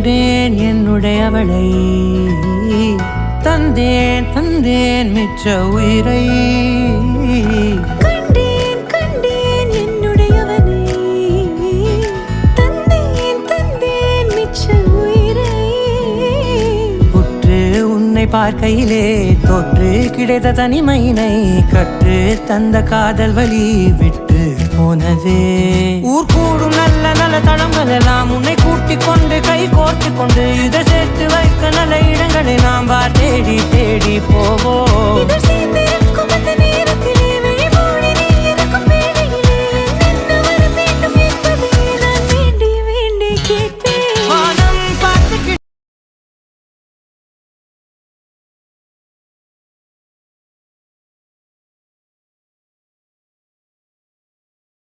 கண்டேன் என்னுடையவளை தந்தேன் தந்தேன் மிச்ச உயிரை கண்டேன் கண்டேன் என்னுடையவனை தந்தேன் தந்தேன் மிச்ச உயிரை உற்று உன்னை பார்க்கையிலே தொற்று கிடைத்த தனிமையினை கற்று தந்த காதல் வழி விட்டு போனதே ஊர் கூடும் நல்ல நல்ல தளங்கள் எல்லாம் உன்னை கூட்டிக் கொண்டு கை கோர்த்து கொண்டு இதை சேர்த்து வைக்க நல்ல இடங்களை நாம் தேடி தேடி போவோம்.